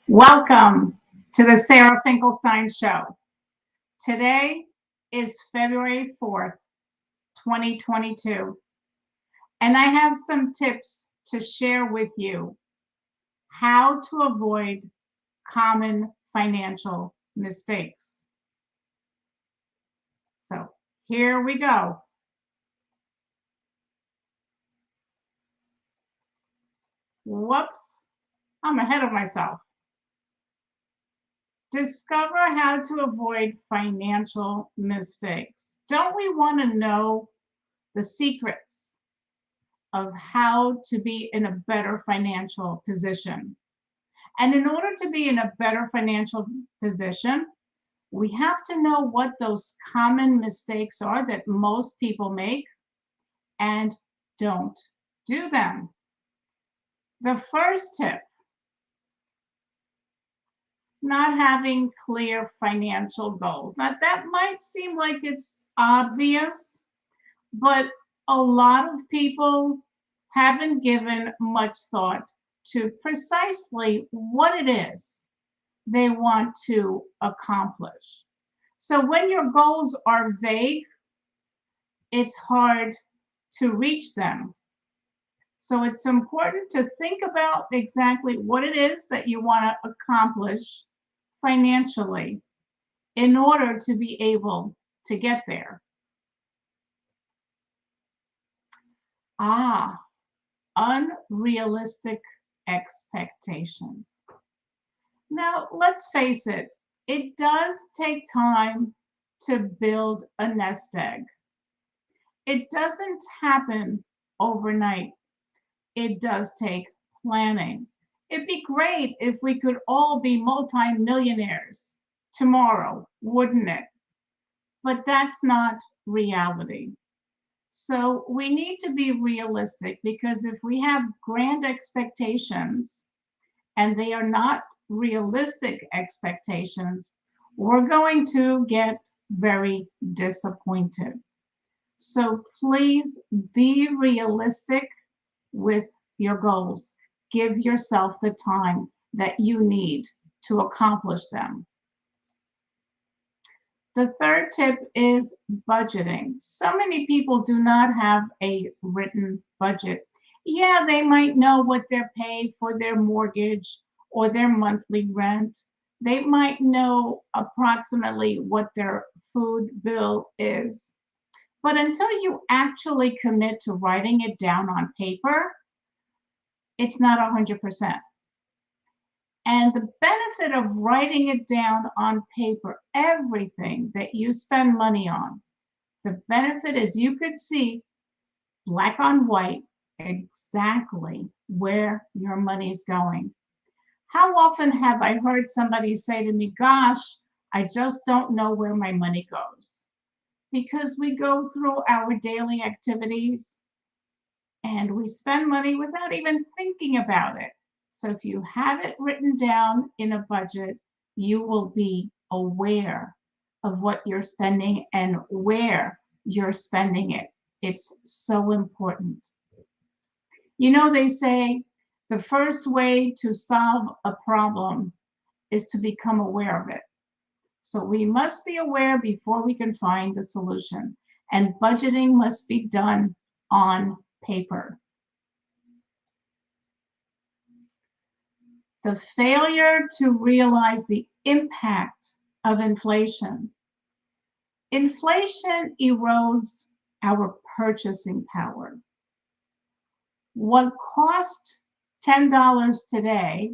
Welcome to the Sarah Finkelstein Show. Today is February 4th, 2022, and I have some tips to share with you how to avoid common financial mistakes. So here we go. Whoops, I'm ahead of myself. Discover how to avoid financial mistakes. Don't we want to know the secrets of how to be in a better financial position? And in order to be in a better financial position, we have to know what those common mistakes are that most people make and don't do them. The first tip: not having clear financial goals. Now, that might seem like it's obvious, but a lot of people haven't given much thought to precisely what it is they want to accomplish. So when your goals are vague, it's hard to reach them. So it's important to think about exactly what it is that you want to accomplish financially in order to be able to get there. Unrealistic expectations. Now, let's face it, it does take time to build a nest egg. It doesn't happen overnight. It does take planning. It'd be great if we could all be multimillionaires tomorrow, wouldn't it? But that's not reality. So we need to be realistic, because if we have grand expectations and they are not realistic expectations, we're going to get very disappointed. So please be realistic with your goals. Give yourself the time that you need to accomplish them. The third tip is budgeting. So many people do not have a written budget. Yeah, they might know what they're paid for their mortgage or their monthly rent. They might know approximately what their food bill is. But until you actually commit to writing it down on paper, it's not 100%. And the benefit of writing it down on paper, everything that you spend money on, the benefit is you could see black on white exactly where your money's going. How often have I heard somebody say to me, gosh, I just don't know where my money goes? Because we go through our daily activities and we spend money without even thinking about it. So if you have it written down in a budget, you will be aware of what you're spending and where you're spending it. It's so important. You know, they say the first way to solve a problem is to become aware of it. So we must be aware before we can find the solution. And budgeting must be done on paper. The failure to realize the impact of inflation. Inflation erodes our purchasing power. What cost $10 today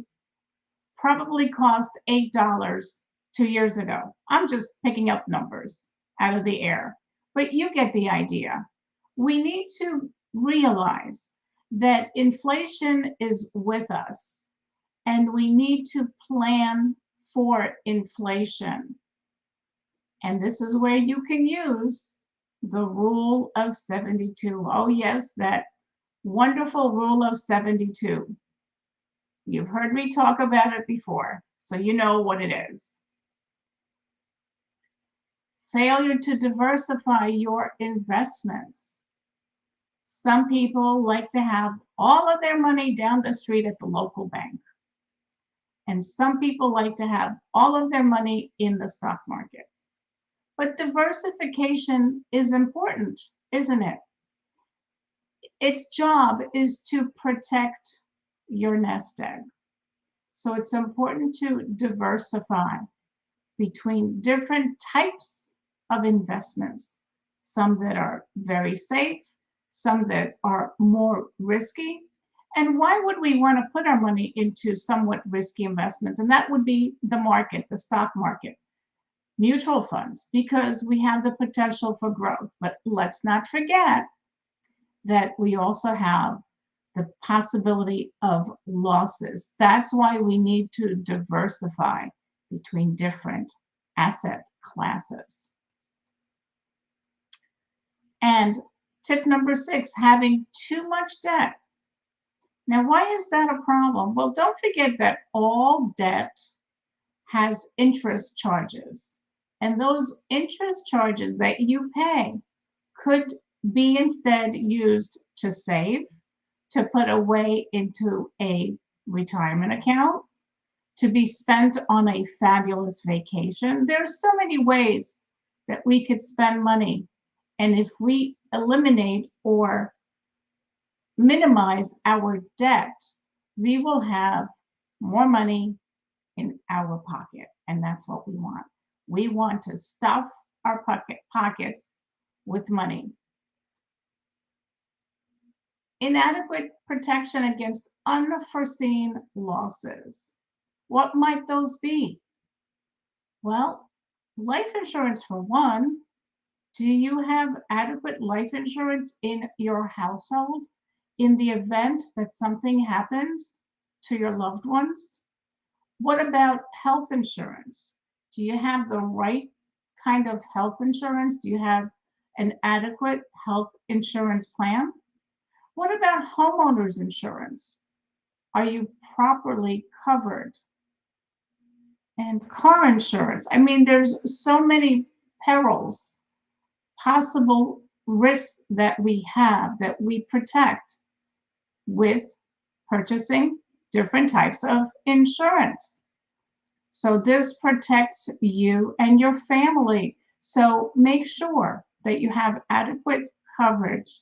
probably cost $8 2 years ago. I'm just picking up numbers out of the air, but you get the idea. We need to realize that inflation is with us, and we need to plan for inflation. And this is where you can use the rule of 72. Oh, yes, that wonderful rule of 72. You've heard me talk about it before, so you know what it is. Failure to diversify your investments. Some people like to have all of their money down the street at the local bank. And some people like to have all of their money in the stock market. But diversification is important, isn't it? Its job is to protect your nest egg. So it's important to diversify between different types of investments, some that are very safe, some that are more risky. And why would we want to put our money into somewhat risky investments? And that would be the market, the stock market, mutual funds, because we have the potential for growth. But let's not forget that we also have the possibility of losses. That's why we need to diversify between different asset classes. And tip number 6, having too much debt. Now, why is that a problem? Well, don't forget that all debt has interest charges. And those interest charges that you pay could be instead used to save, to put away into a retirement account, to be spent on a fabulous vacation. There's so many ways that we could spend money. And if we eliminate or minimize our debt, we will have more money in our pocket. And that's what we want. We want to stuff our pockets with money. Inadequate protection against unforeseen losses. What might those be? Well, life insurance for one. Do you have adequate life insurance in your household in the event that something happens to your loved ones? What about health insurance? Do you have the right kind of health insurance? Do you have an adequate health insurance plan? What about homeowners insurance? Are you properly covered? And car insurance. I mean, there's so many perils, possible risks that we have that we protect with purchasing different types of insurance. So this protects you and your family. So make sure that you have adequate coverage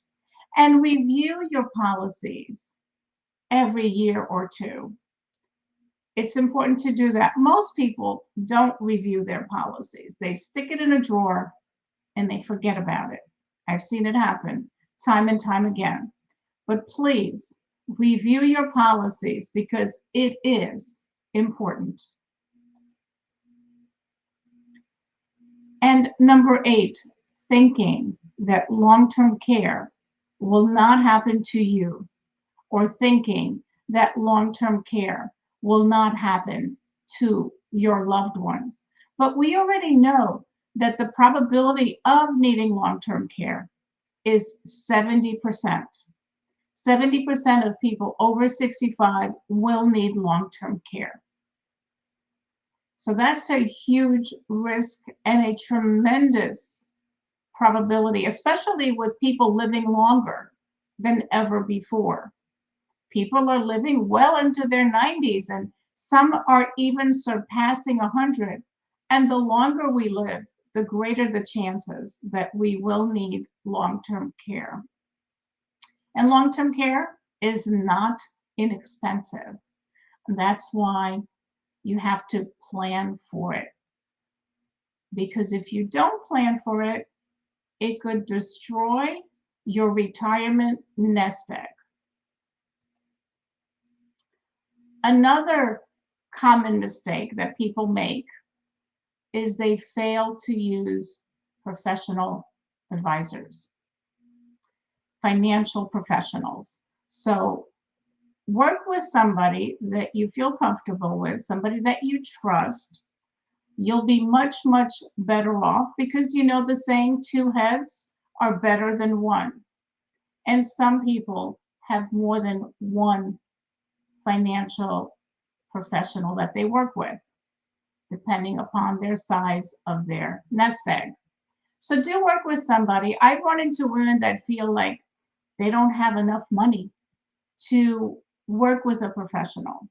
and review your policies every year or two. It's important to do that. Most people don't review their policies. They stick it in a drawer and they forget about it. I've seen it happen time and time again. But please review your policies because it is important. And number 8, thinking that long-term care will not happen to you, or thinking that long-term care will not happen to your loved ones. But we already know that the probability of needing long-term care is 70%. 70% of people over 65 will need long-term care. So that's a huge risk and a tremendous probability, especially with people living longer than ever before. People are living well into their 90s, and some are even surpassing 100. And the longer we live, the greater the chances that we will need long-term care. And long-term care is not inexpensive. That's why you have to plan for it. Because if you don't plan for it, it could destroy your retirement nest egg. Another common mistake that people make is they fail to use professional advisors, financial professionals. So work with somebody that you feel comfortable with, somebody that you trust. You'll be much, much better off because you know the saying, 2 heads are better than one. And some people have more than one financial professional that they work with, depending upon their size of their nest egg. So do work with somebody. I've run into women that feel like they don't have enough money to work with a professional.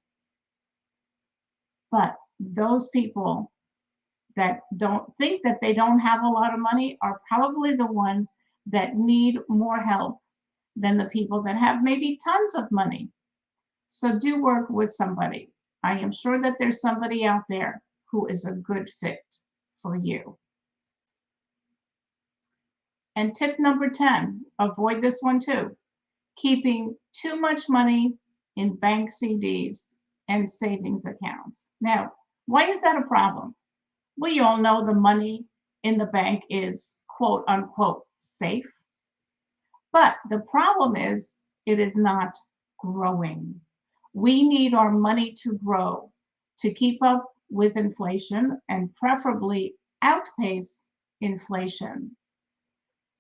But those people that don't think that they don't have a lot of money are probably the ones that need more help than the people that have maybe tons of money. So do work with somebody. I am sure that there's somebody out there who is a good fit for you. And tip number 10, avoid this one too. Keeping too much money in bank CDs and savings accounts. Now, why is that a problem? We all know the money in the bank is quote unquote safe, but the problem is it is not growing. We need our money to grow to keep up with inflation and preferably outpace inflation.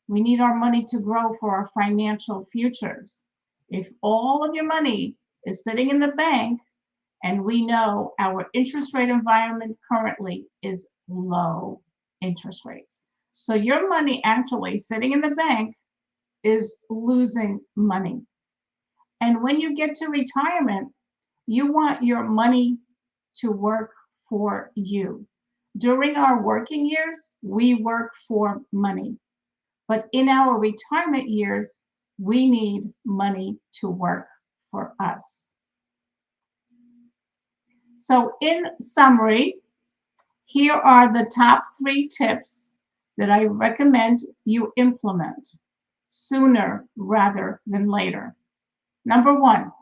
We need our money to grow for our financial futures. If all of your money is sitting in the bank, and we know our interest rate environment currently is low interest rates. So your money actually sitting in the bank is losing money. And when you get to retirement, you want your money to work for you. During our working years, we work for money. But in our retirement years, we need money to work for us. So in summary, here are the top 3 tips that I recommend you implement sooner rather than later. Number 1,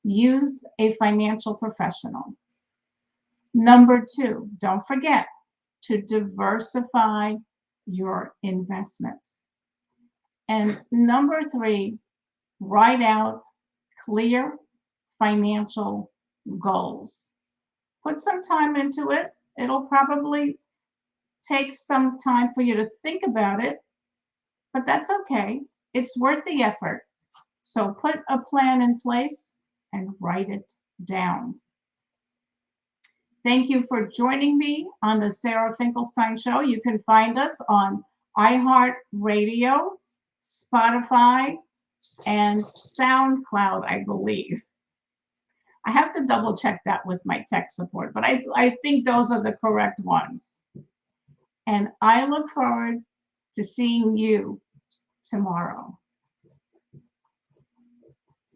use a financial professional. Number 2, don't forget to diversify your investments. And number 3, write out clear financial goals. Put some time into it. It'll probably take some time for you to think about it, but that's okay. It's worth the effort. So put a plan in place and write it down. Thank you for joining me on the Sarah Finkelstein Show. You can find us on iHeartRadio, Spotify, and SoundCloud, I believe. I have to double check that with my tech support, but I think those are the correct ones. And I look forward to seeing you tomorrow.